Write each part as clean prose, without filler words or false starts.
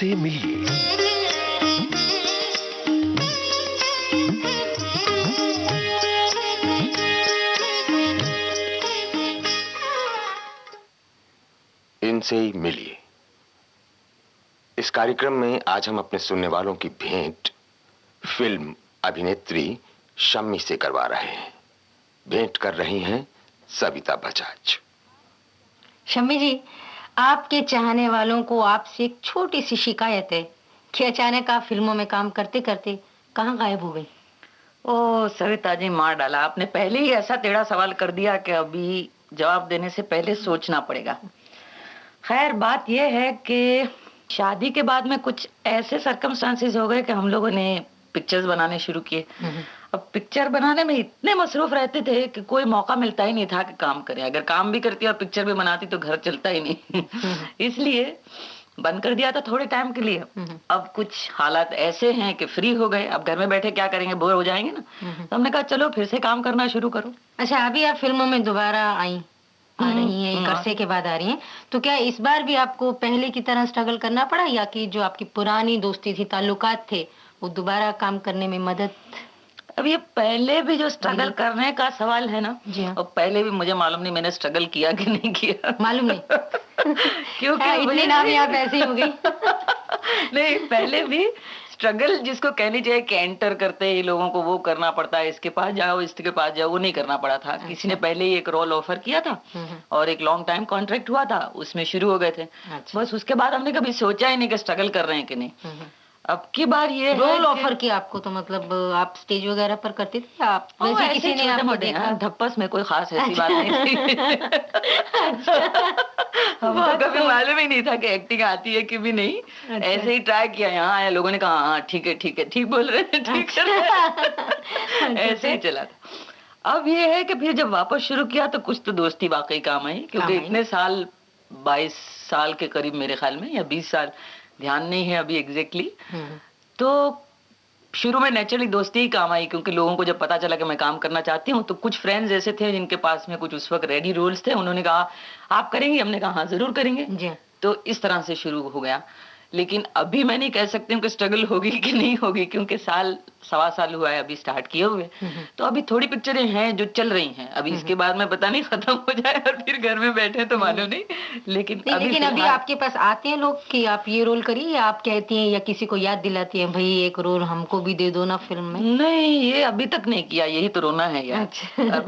इनसे मिलिए। इनसे मिलिए। इस कार्यक्रम में आज हम अपने सुनने वालों की भेंट फिल्म अभिनेत्री शम्मी से करवा रहे हैं। भेंट कर रही हैं सविता बजाज। शम्मी जी, आपके चाहने वालों को आपसे एक छोटी सी शिकायत है कि अचानक आप फिल्मों में काम करते करते कहाँ गायब हो गई? ओ सविता जी, मार डाला आपने। पहले ही ऐसा टेढ़ा सवाल कर दिया कि अभी जवाब देने से पहले सोचना पड़ेगा। खैर, बात यह है कि शादी के बाद में कुछ ऐसे सर्कमस्टांसेस हो गए कि हम लोगों ने पिक्चर्स बनाने शुरू किए। अब पिक्चर बनाने में इतने मसरूफ रहते थे कि कोई मौका मिलता ही नहीं था कि काम करें। अगर काम भी करती और पिक्चर भी बनाती तो घर चलता ही नहीं। इसलिए बंद कर दिया था थोड़े टाइम के लिए। अब कुछ हालात ऐसे हैं कि फ्री हो गए। अब घर में बैठे क्या करेंगे, बोर हो जाएंगे ना। तो हमने कहा चलो फिर से काम करना शुरू करो। अच्छा, अभी आप फिल्मों में दोबारा आ रही हैं, एक अरसे के बाद आ रही हैं, तो क्या इस बार भी आपको पहले की तरह स्ट्रगल करना पड़ा, या कि जो आपकी पुरानी दोस्ती थी, ताल्लुकात थे, वो दोबारा काम करने में मदद? अब ये पहले भी जो स्ट्रगल करने का सवाल है ना, और पहले भी मुझे मालूम नहीं मैंने स्ट्रगल किया कि नहीं किया। मालूम नहीं क्योंकि इतने नाम यहाँ पे ऐसे ही हो गई। नहीं, पहले भी स्ट्रगल जिसको कहनी चाहिए कि एंटर करते ही लोगों को वो करना पड़ता है, इसके पास जाओ इसके पास जाओ, वो नहीं करना पड़ा था। अच्छा। किसी ने पहले ही एक रोल ऑफर किया था और एक लॉन्ग टाइम कॉन्ट्रैक्ट हुआ था, उसमें शुरू हो गए थे। अच्छा। बस उसके बाद हमने कभी सोचा ही नहीं कि स्ट्रगल कर रहे हैं कि नहीं। अब की बार ये रोल ऑफर किया आपको, तो मतलब आप स्टेज वगैरह पर करते थे, आप वैसे किसी ने आपको देखा? धप्पस में कोई खास ऐसी बात नहीं थी। हमको कभी मालूम ही नहीं था कि एक्टिंग आती है कि भी नहीं। अच्छा। ऐसे ही ट्राई किया, यहाँ आए लोगों ने कहा हाँ ठीक है ठीक बोल रहे हैं, ठीक है। ऐसे ही चला था। अब ये है कि फिर जब वापस शुरू किया तो कुछ तो दोस्ती वाकई काम आई, क्योंकि इतने साल, 22 साल के करीब मेरे ख्याल में, या 20 साल, ध्यान नहीं है अभी एग्जैक्टली। तो शुरू में नेचुरली दोस्ती ही काम आई, क्योंकि लोगों को जब पता चला कि मैं काम करना चाहती हूँ, तो कुछ फ्रेंड्स ऐसे थे जिनके पास में कुछ उस वक्त रेडी रोल्स थे, उन्होंने कहा आप करेंगे? हमने कहा हाँ जरूर करेंगे। तो इस तरह से शुरू हो गया। लेकिन अभी मैं नहीं कह सकती हूँ कि स्ट्रगल होगी कि नहीं होगी, क्योंकि सवा साल हुआ है अभी स्टार्ट किए हुए। तो अभी थोड़ी पिक्चरें हैं जो चल रही हैं। अभी इसके बाद में पता नहीं खत्म हो जाए और फिर घर में बैठे तो मालूम नहीं। लेकिन अभी आपके पास आते हैं लोग कि आप ये रोल करिए, या आप कहती हैं या किसी को याद दिलाती हैं भाई एक रोल हमको भी दे दो ना फिल्म में? नहीं, ये अभी तक नहीं किया, यही तो रोना है यार। अच्छा।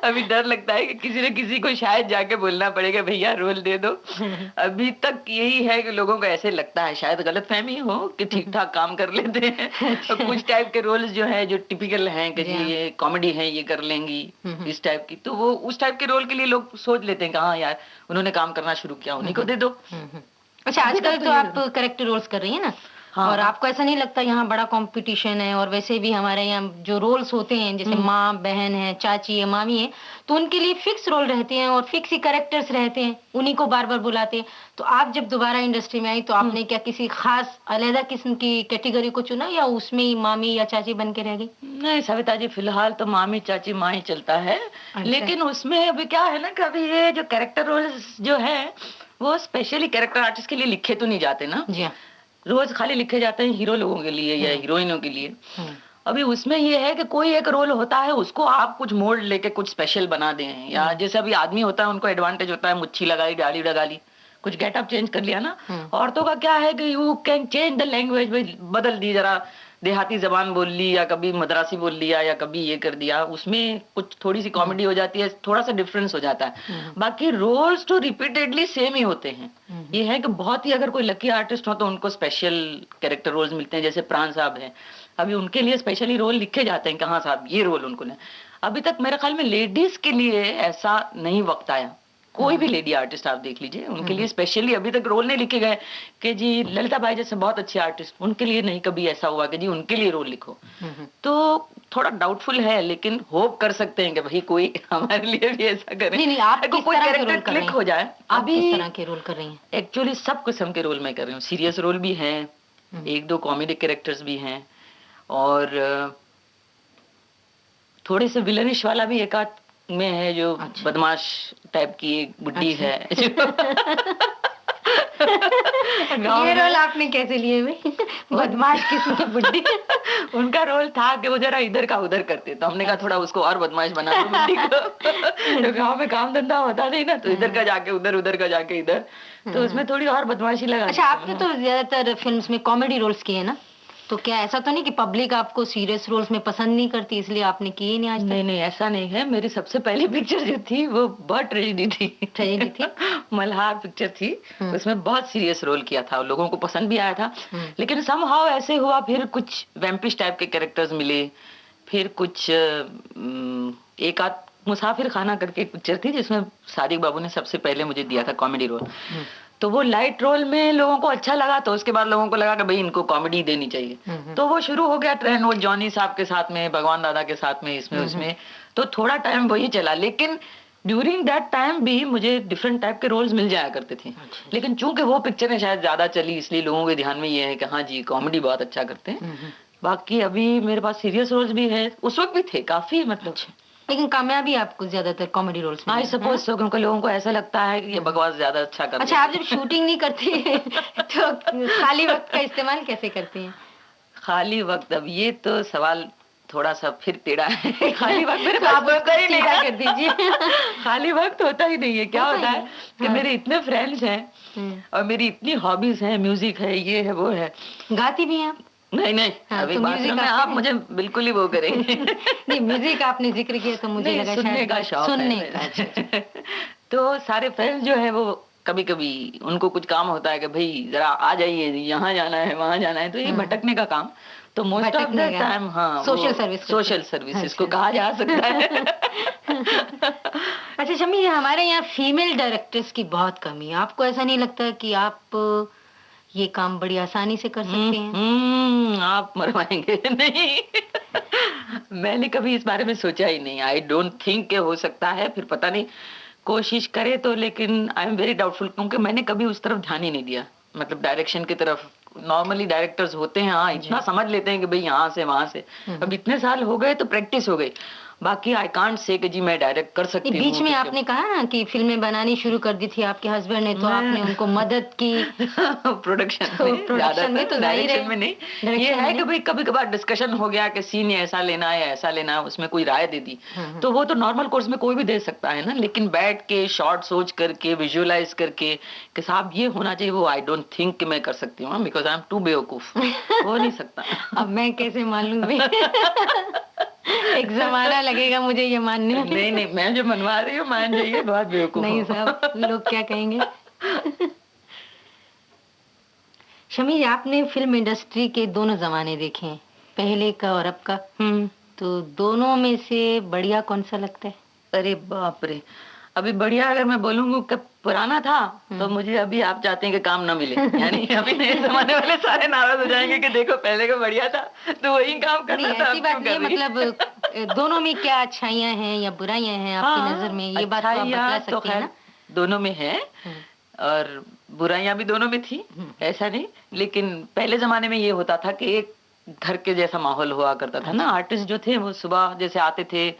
अभी डर लगता है कि किसी न किसी को शायद जाके बोलना पड़ेगा भैया रोल दे दो। अभी तक यही है कि लोगों को ऐसे लगता है, शायद गलतफहमी हो, कि ठीक ठाक काम कर लेते हैं। अच्छा। कुछ टाइप के रोल्स जो है जो टिपिकल हैं कि जी ये कॉमेडी है, ये कर लेंगी, इस टाइप की, तो वो उस टाइप के रोल के लिए लोग सोच लेते हैं कि हाँ यार उन्होंने काम करना शुरू किया, उन्हीं को दे दो। अच्छा, आजकल तो आप कैरेक्टर रोल्स कर रही है ना? हाँ। और आपको ऐसा नहीं लगता यहाँ बड़ा कंपटीशन है? और वैसे भी हमारे यहाँ जो रोल्स होते हैं, जैसे माँ बहन है, चाची है, मामी है, तो उनके लिए फिक्स रोल रहते हैं और फिक्स ही कैरेक्टर्स रहते हैं, उन्हीं को बार बार बुलाते हैं। तो आप जब दोबारा इंडस्ट्री में आई तो आपने क्या किसी खास अलग किस्म की कैटेगरी को चुना, या उसमें ही मामी या चाची बन के रह गई? नहीं सविता जी, फिलहाल तो मामी चाची माँ ही चलता है। अच्छा। लेकिन उसमें अभी क्या है ना, कभी ये जो कैरेक्टर रोल्स जो है वो स्पेशली कैरेक्टर आर्टिस्ट के लिए लिखे तो नहीं जाते ना। जी। रोज खाली लिखे जाते हैं हीरो लोगों के लिए या हीरोइनों के लिए। अभी उसमें ये है कि कोई एक रोल होता है, उसको आप कुछ मोड़ लेके कुछ स्पेशल बना दें, या जैसे अभी आदमी होता है उनको एडवांटेज होता है, मुच्छी लगाई, दाढ़ी लगा ली, कुछ गेटअप चेंज कर लिया ना। औरतों का क्या है कि you can change the language, बदल दी, जरा देहाती जबान बोल ली, या कभी मद्रासी बोल लिया, या कभी ये कर दिया, उसमें कुछ थोड़ी सी कॉमेडी हो जाती है, थोड़ा सा डिफरेंस हो जाता है। बाकी रोल्स तो रिपीटेडली सेम ही होते हैं। ये है कि बहुत ही अगर कोई लकी आर्टिस्ट हो तो उनको स्पेशल कैरेक्टर रोल्स मिलते हैं, जैसे प्राण साहब हैं, अभी उनके लिए स्पेशली रोल लिखे जाते हैं कि हाँ साहब ये रोल उनको ने। अभी तक मेरे ख्याल में लेडीज के लिए ऐसा नहीं वक्त आया। कोई भी लेडी आर्टिस्ट आप देख लीजिए, उनके लिए स्पेशली अभी तक रोल नहीं लिखे गए कि जी ललिता बाई जैसे बहुत अच्छे आर्टिस्ट, उनके लिए नहीं कभी ऐसा हुआ कि जी उनके लिए रोल लिखो। तो थोड़ा डाउटफुल है, लेकिन होप कर सकते हैं कि भाई कोई हमारे लिए भी ऐसा करे। नहीं, आप कोई कैरेक्टर क्लिक हो जाए। अभी किस तरह के रोल कर रही हैं? एक्चुअली सब किस्म के रोल मैं कर रही हूँ। सीरियस रोल भी हैं, एक दो कॉमेडी कैरेक्टर्स भी हैं, और थोड़े से विलनिश वाला भी एक आध में है, जो अच्छा। बदमाश टाइप की एक बुड्ढी अच्छा। है ये रोल आपने कैसे लिए भाई? बदमाश किसने बुड्ढी? उनका रोल था कि वो जरा इधर का उधर करते, तो हमने कहा थोड़ा उसको और बदमाश बना दो बुड्ढी को। तो गाँव में काम धंधा होता नहीं ना, तो इधर का जाके उधर, उधर का जाके इधर, तो उसमें थोड़ी और बदमाशी लगा। अच्छा, आपने तो ज्यादातर फिल्म्स में कॉमेडी रोल्स किए ना, तो क्या ऐसा तो नहीं कि पब्लिक आपको सीरियस रोल्स में पसंद नहीं करती इसलिए आपने किए नहीं आज तक? नहीं, ऐसा नहीं है। मेरी सबसे पहली पिक्चर जो थी वो बहुत ट्रेजेडी थी। ट्रेजेडी थी? मल्हार पिक्चर थी, उसमें बहुत सीरियस रोल किया था, लोगों को पसंद भी आया था। लेकिन समहाउ ऐसे हुआ, फिर कुछ वैम्पिश टाइप के कैरेक्टर्स मिले, फिर कुछ एक आध मुसाफिर खाना करके पिक्चर थी जिसमें सादिक बाबू ने सबसे पहले मुझे दिया था कॉमेडी रोल। तो वो लाइट रोल में लोगों को अच्छा लगा, तो उसके बाद लोगों को लगा कि भाई इनको कॉमेडी देनी चाहिए, तो वो शुरू हो गया ट्रेंड, वो जॉनी साहब के साथ में, भगवान दादा के साथ में, इसमें उसमें, तो थोड़ा टाइम वही चला। लेकिन ड्यूरिंग दैट टाइम भी मुझे डिफरेंट टाइप के रोल्स मिल जाया करते थे। लेकिन चूंकि वो पिक्चरें शायद ज्यादा चली, इसलिए लोगों के ध्यान में ये है कि हाँ जी कॉमेडी बहुत अच्छा करते हैं। बाकी अभी मेरे पास सीरियस रोल्स भी है, उस वक्त भी थे काफी, मतलब। लेकिन कामयाबी आपको ज्यादातर कॉमेडी रोल्स में? आई सपोज सो, क्योंकि लोगों को ऐसा लगता है कि ये बकवास ज्यादा अच्छा करते हैं। अच्छा, आप जब शूटिंग नहीं करती तो खाली वक्त का इस्तेमाल कैसे करती हैं? खाली वक्त, अब ये तो सवाल थोड़ा सा फिर टेढ़ा है। खाली वक्त मेरे पास होता ही नहीं, कर दीजिए। खाली वक्त होता ही नहीं है। क्या होता है कि मेरे इतने फ्रेंड्स हैं और मेरी इतनी हॉबीज हैं, म्यूजिक है, ये है, वो है। गाती भी हैं आप? नहीं, अभी म्यूजिक में आप मुझे बिल्कुल ही वो करेंगे। नहीं, म्यूजिक आपने जिक्र किया तो मुझे लगा सुनने का शौक सुनने का। तो सारे फ्रेंड्स जो है वो कभी कभी उनको कुछ काम होता है कि भाई जरा आ जाइए, यहाँ जाना है, वहाँ जाना है, तो ये भटकने का काम। तो मोस्ट ऑफ द टाइम हाँ सोशल सर्विस इसको कहा जा सकता है। अच्छा शम्मी, हमारे यहाँ फीमेल डायरेक्टर्स की बहुत कमी है, आपको ऐसा नहीं लगता कि आप ये काम बड़ी आसानी से कर सकते हैं? आप मरवाएंगे नहीं। मैंने कभी इस बारे में सोचा ही नहीं। आई डोंट थिंक के हो सकता है, फिर पता नहीं, कोशिश करे तो, लेकिन आई एम वेरी डाउटफुल, क्योंकि मैंने कभी उस तरफ ध्यान ही नहीं दिया, मतलब डायरेक्शन की तरफ। नॉर्मली डायरेक्टर्स होते हैं, हाँ इतना समझ लेते हैं कि भाई यहाँ से वहां से, अब इतने साल हो गए तो प्रैक्टिस हो गई। बाकी आई कांट से कि जी मैं डायरेक्ट कर सकती हूँ। बीच में आपने कहा ना कि फिल्में बनानी शुरू कर दी थी आपके हस्बैंड ने, तो आपने उनको मदद की प्रोडक्शन में तो डायरेक्शन में नहीं। ये है कि भाई कभी कभार डिस्कशन हो गया कि सीन ऐसा लेना है, ऐसा लेना है, उसमें कोई राय दे दी, तो वो तो नॉर्मल कोर्स में कोई भी दे सकता है ना। लेकिन बैठ के शॉर्ट सोच करके, विजुअलाइज करके कि साहब ये होना चाहिए, वो आई डोंट थिंक कि मैं कर सकती हूँ, बिकॉज आई एम टू बेवकूफ। हो नहीं सकता। अब मैं कैसे मान लूं? एक जमाना लगेगा मुझे ये मानने में। नहीं, मैं जो मनवा रही हूँ मान जाइए, बहुत बेवकूफ। नहीं साहब, लोग क्या कहेंगे। शमी, आपने फिल्म इंडस्ट्री के दोनों जमाने देखे हैं, पहले का और अब का, तो दोनों में से बढ़िया कौन सा लगता है? अरे बाप रे, अभी बढ़िया अगर मैं बोलूंगी कि पुराना था तो मुझे अभी आप चाहते हैं कि काम ना मिले, यानी अभी नए जमाने वाले सारे नाराज हो जाएंगे कि देखो पहले का बढ़िया था तो वही काम करना था। ऐसी बात नहीं, मतलब दोनों में क्या अच्छाइयाँ हैं या बुराइयां हैं आपकी नजर में, ये बात आप बता सकती हैं ना? दोनों में है और बुराइयां भी दोनों में थी, ऐसा नहीं। लेकिन पहले जमाने में ये होता था कि एक घर के जैसा माहौल हुआ करता था ना। आर्टिस्ट जो थे वो सुबह जैसे आते थे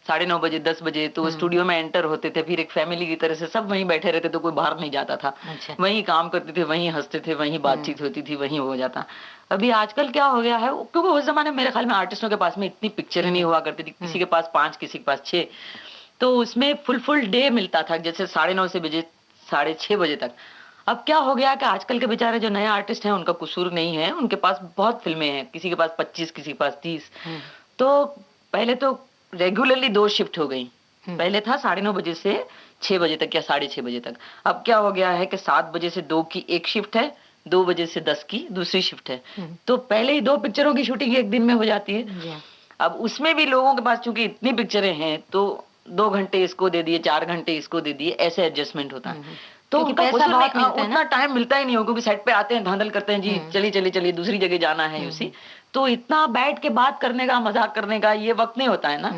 9:30 बजे 10 बजे, तो स्टूडियो में एंटर होते थे, फिर एक फैमिली की तरह से सब वहीं बैठे रहते थे, कोई बाहर नहीं जाता था। अच्छा। वहीं काम करते थे, वहीं हंसते थे, वहीं बातचीत होती थी, वहीं हो जाता। अभी आजकल क्या हो गया है, क्योंकि उस जमाने में मेरे ख्याल में आर्टिस्टों के पास में इतनी पिक्चर नहीं हुआ करती थी, किसी के पास 5 किसी के पास 6, तो उसमें फुल डे मिलता था, जैसे 9:30 से बजे 6:30 बजे तक। अब क्या हो गया कि आजकल के बेचारे जो नए आर्टिस्ट हैं उनका कसूर नहीं है, उनके पास बहुत फिल्में हैं, किसी के पास 25, किसी के पास 30। तो पहले तो रेगुलरली 2 शिफ्ट हो गई। पहले था 9:30 बजे से 6 बजे तक या 6:30 बजे तक। अब क्या हो गया है कि 7 बजे से 2 की एक शिफ्ट है, 2 बजे से 10 की दूसरी शिफ्ट है। तो पहले ही 2 पिक्चरों की शूटिंग एक दिन में हो जाती है। अब उसमें भी लोगों के पास चूंकि इतनी पिक्चरें हैं तो 2 घंटे इसको दे दिए, 4 घंटे इसको दे दिए, ऐसे एडजस्टमेंट होता है। तो उनका उतना टाइम मिलता ही नहीं हो, क्योंकि सेट पे आते हैं, धांधल करते हैं, जी चलिए दूसरी जगह जाना है उसी, तो इतना बैठ के बात करने का, मजाक करने का ये वक्त नहीं होता है ना।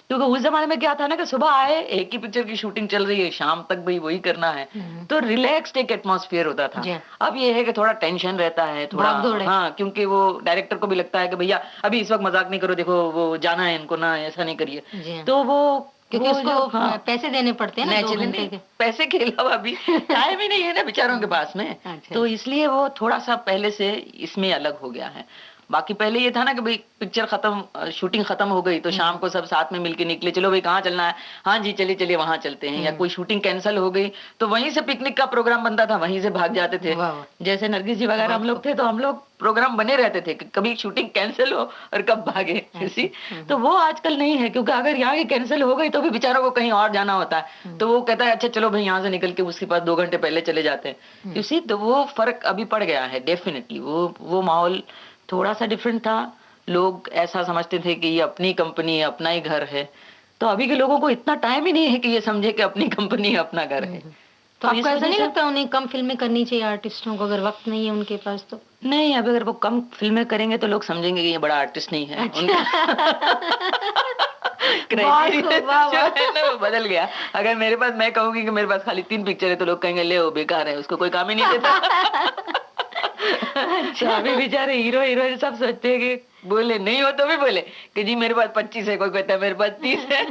क्योंकि उस जमाने में क्या था ना कि सुबह आए, एक ही पिक्चर की शूटिंग चल रही है, शाम तक भाई वही करना है, तो रिलैक्स्ड एक एटमॉस्फेयर होता था। अब ये है कि थोड़ा टेंशन रहता है, थोड़ा हाँ, क्योंकि वो डायरेक्टर को भी लगता है कि भैया अभी इस वक्त मजाक नहीं करो, देखो वो जाना है इनको ना, ऐसा नहीं करिए। तो वो क्योंकि उसको पैसे देने पड़ते हैं ना 2 घंटे के। पैसे के अलावा भी टाइम ही नहीं है ना बेचारों के पास में। तो इसलिए वो थोड़ा सा पहले से इसमें अलग हो गया है। बाकी पहले ये था ना कि भाई पिक्चर खत्म, शूटिंग खत्म हो गई तो शाम को सब साथ में मिलके निकले, चलो भाई कहाँ चलना है, हाँ जी चलिए चलिए वहां चलते हैं। या कोई शूटिंग कैंसिल हो गई तो वहीं से पिकनिक का प्रोग्राम बनता था, वहीं से भाग जाते थे। जैसे नरगिस जी वगैरह हम लोग थे तो हम लोग प्रोग्राम बने रहते थे कि कभी शूटिंग कैंसिल हो और कब भागे किसी। तो वो आजकल नहीं है, क्योंकि अगर यहाँ की कैंसिल हो गई तो भी बेचारों को कहीं और जाना होता है, तो वो कहता है अच्छा चलो भाई यहाँ से निकल के उसके पास 2 घंटे पहले चले जाते हैं। किसी तो वो फर्क अभी पड़ गया है डेफिनेटली। वो माहौल थोड़ा सा डिफरेंट था। लोग ऐसा समझते थे कि ये अपनी कंपनी है, अपना ही घर है। तो अभी के लोगों को इतना टाइम ही नहीं है कि ये समझे कि अपनी कंपनी है, अपना घर है। तो आपको ऐसा नहीं लगता उन्हें कम फिल्में करनी चाहिए आर्टिस्टों को, अगर वक्त नहीं है उनके पास तो? नहीं, अब अगर वो कम फिल्में करेंगे तो लोग समझेंगे कि ये बड़ा आर्टिस्ट नहीं है। अच्छा। जो है ना वो बदल गया। अगर मेरे पास, मैं कहूंगी कि मेरे पास खाली 3 पिक्चर है तो लोग कहेंगे ले वो बेकार है, उसको कोई काम ही नहीं देता। अच्छा, अभी बेचारे हीरो हीरोइन सब सोचते हैं कि बोले नहीं हो तो भी बोले कि जी मेरे पास 25 है, कोई कहता है मेरे पास 30 है।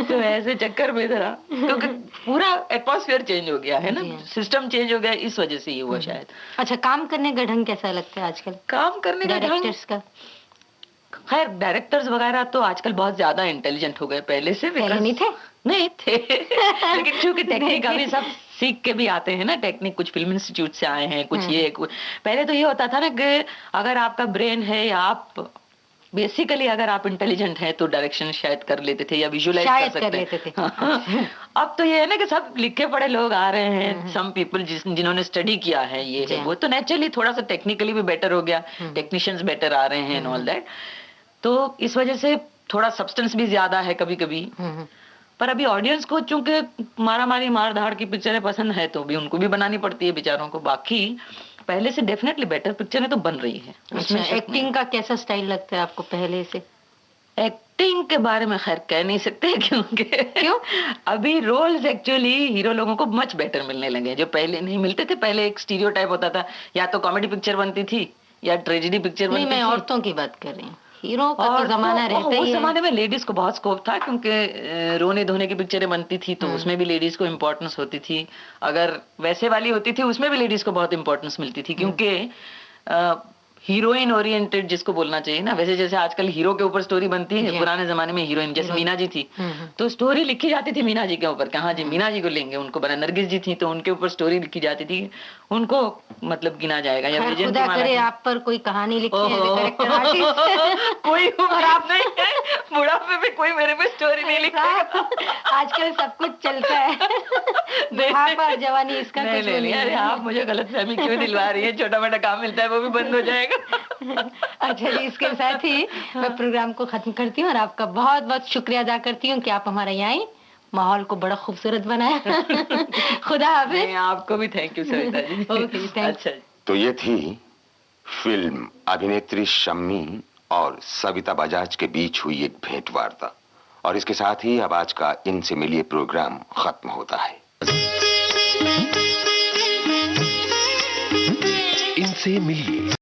तो ऐसे चक्कर में जरा, क्योंकि पूरा एटमॉस्फेयर चेंज हो गया है ना, सिस्टम चेंज हो गया, इस वजह से ये हुआ शायद। अच्छा, काम करने का ढंग कैसा लगता है आजकल? काम करने का ढंग का, खैर डायरेक्टर्स वगैरह तो आजकल बहुत ज्यादा इंटेलिजेंट हो गए, पहले से। पहले नहीं थे लेकिन चूंकि टेक्निक अभी सब सीख के भी आते हैं ना, टेक्निक कुछ फिल्म इंस्टीट्यूट से आए हैं, कुछ ये कुछ। पहले तो ये होता था ना कि अगर आपका ब्रेन है या आप बेसिकली अगर आप इंटेलिजेंट हैं तो डायरेक्शन शायद कर लेते थे या विजुअलाइज कर सकते थे। अब तो ये है ना कि सब लिखे पढ़े लोग आ रहे हैं, सम पीपल जिन्होंने स्टडी किया है ये है वो, तो नेचुरली थोड़ा सा टेक्निकली भी बेटर हो गया, टेक्नीशियंस बेटर आ रहे हैं एंड ऑल दैट। तो इस वजह से थोड़ा सब्सटेंस भी ज्यादा है कभी कभी। पर अभी ऑडियंस को चूंकि मारा मारी मार धाड़ की पिक्चरें पसंद है तो भी उनको भी बनानी पड़ती है बेचारों को। बाकी पहले से डेफिनेटली बेटर पिक्चरें तो बन रही है। अच्छा, एक्टिंग का कैसा स्टाइल लगता है आपको पहले से? एक्टिंग के बारे में खैर कह नहीं सकते क्यों अभी रोल्स एक्चुअली हीरो लोगों को मच बेटर मिलने लगे जो पहले नहीं मिलते थे। पहले एक स्टीरियोटाइप होता था, या तो कॉमेडी पिक्चर बनती थी या ट्रेजेडी पिक्चर बनती थी। मैं औरतों की बात कर रही हूँ, हीरो का तो जमाना रहता है। उस जमाने में लेडीज को बहुत स्कोप था, क्योंकि रोने धोने की पिक्चरें बनती थी तो उसमें भी लेडीज को इम्पोर्टेंस होती थी। अगर वैसे वाली होती थी उसमें भी लेडीज को बहुत इम्पोर्टेंस मिलती थी, क्योंकि हीरोइन ओरिएंटेड जिसको बोलना चाहिए ना। वैसे जैसे आजकल हीरो के ऊपर स्टोरी बनती है, पुराने जमाने में हीरोइन, जैसे मीना जी थी तो स्टोरी लिखी जाती थी मीना जी के ऊपर, कहाँ जी मीना जी को लेंगे, उनको बना। नरगिस जी थी तो उनके ऊपर स्टोरी लिखी जाती थी, उनको मतलब गिना जाएगा। या खुदा करे आप पर कोई कहानी लिखी है डायरेक्टर आर्टिस्ट कोई और आप नहीं है, बुढ़ापे में कोई मेरे पे स्टोरी नहीं लिखा। आजकल सब कुछ चलता है, बुढ़ापा जवानी इसका कुछ नहीं। अरे आप मुझे गलतफहमी क्यों दिलवा रही है, छोटा मोटा काम मिलता है वो भी बंद हो जाएगा। अच्छा जी, इसके साथ ही मैं प्रोग्राम को खत्म करती हूँ और आपका बहुत बहुत शुक्रिया अदा करती हूँ कि आप हमारे यहाँ आई, माहौल को बड़ा खूबसूरत बनाया। खुदा हाफिज। आपको भी थैंक यू सविता जी। अच्छा, तो ये थी फिल्म अभिनेत्री शम्मी और सविता बजाज के बीच हुई एक भेंट वार्ता, और इसके साथ ही अब आज का इनसे मिलिए प्रोग्राम खत्म होता है। इनसे मिलिए।